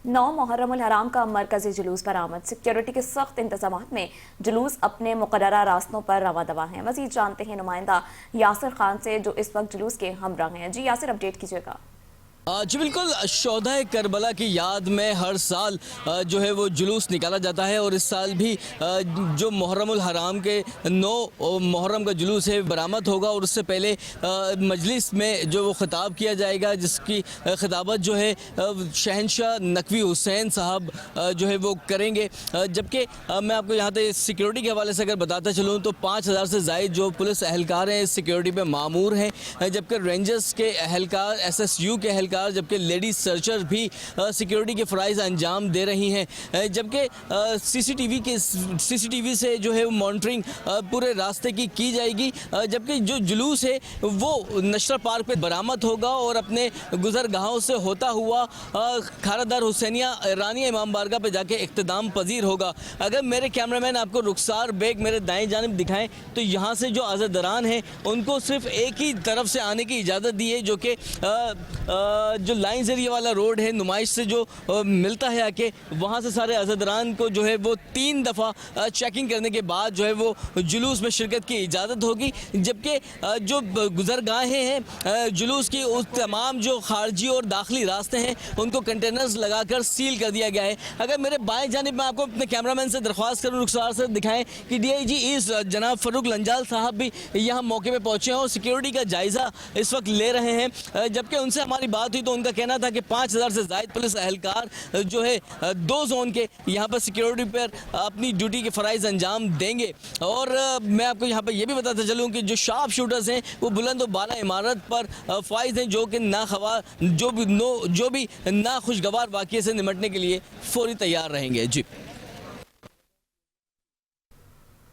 9 मुहर्रमुल हराम का मरकजी जुलूस बरामद। सिक्योरिटी के सख्त इंतजाम में जुलूस अपने मुकर्ररा रास्तों पर रवा दवा है। मजीद जानते हैं नुमाइंदा यासिर खान से, जो इस वक्त जुलूस के हमरा हैं। जी यासिर, अपडेट कीजिएगा। जी बिल्कुल, शोधा करबला की याद में हर साल जो है वो जुलूस निकाला जाता है और इस साल भी जो मुहर्रमुल हराम के 9 मुहर्रम का जुलूस है बरामद होगा और उससे पहले मजलिस में जो वो खिताब किया जाएगा, जिसकी खिताबत जो है शहनशाह नकवी हुसैन साहब जो है वो करेंगे। जबकि मैं आपको यहाँ पे सिक्योरिटी के हवाले से अगर बताता चलूँ तो 5000 से ज़ायद जो पुलिस अहलकार हैं सिक्योरिटी पे मामूर हैं, जबकि रेंजर्स के अहलकार, SSU के अहलकार, जबकि लेडीज सर्चर भी सिक्योरिटी के फ़राइज़ अंजाम दे रही हैं। जबकि CCTV से जो है मॉनिटरिंग पूरे रास्ते की जाएगी। जबकि जो जुलूस है वो नशरा पार्क पे बरामद होगा और अपने गुजरगाहों से होता हुआ खारादार हुसैनिया रानिया इमाम बारगाह पे जाके इख्तिताम पजीर होगा। अगर मेरे कैमरामैन आपको रुखसार बेग मेरे दाएं जानिब दिखाएं तो यहाँ से जो आज़ादरान हैं उनको सिर्फ एक ही तरफ से आने की इजाज़त दी है, जो कि जो लाइन्स एरिया वाला रोड है नुमाइश से जो मिलता है आके, वहाँ से सारे आज़ादरान को जो है वो 3 दफ़ा चेकिंग करने के बाद जो है वो जुलूस में शिरकत की इजाज़त होगी। जबकि जो गुजरगाहें हैं जुलूस की, उस तमाम जो खारजी और दाखिली रास्ते हैं उनको कंटेनर्स लगाकर सील कर दिया गया है। अगर मेरे बाएं जानिब मैं आपको अपने कैमरामैन से दरख्वास्त करूँ रुखसार से दिखाएं कि DIG इस जनाब फ़रूक लंजाल साहब भी यहाँ मौके पर पहुँचे हैं और सिक्योरिटी का जायज़ा इस वक्त ले रहे हैं। जबकि उनसे हमारी बात हुई तो उनका कहना था कि 5000 से ज़ायद पुलिस अहलकार जो है 2 जोन के यहाँ पर सिक्योरिटी पर अपनी ड्यूटी के फ़राइज़ अंजाम देंगे। और मैं आपको यहाँ पर यह भी बताता चलूँ कि जो शार्प शूटर्स हैं वो बुलंद और बाला इमारत पर फाइज हैं, जो कि जो भी नाखुशगवार वाक़ये से निमटने के लिए फौरी तैयार रहेंगे। जी।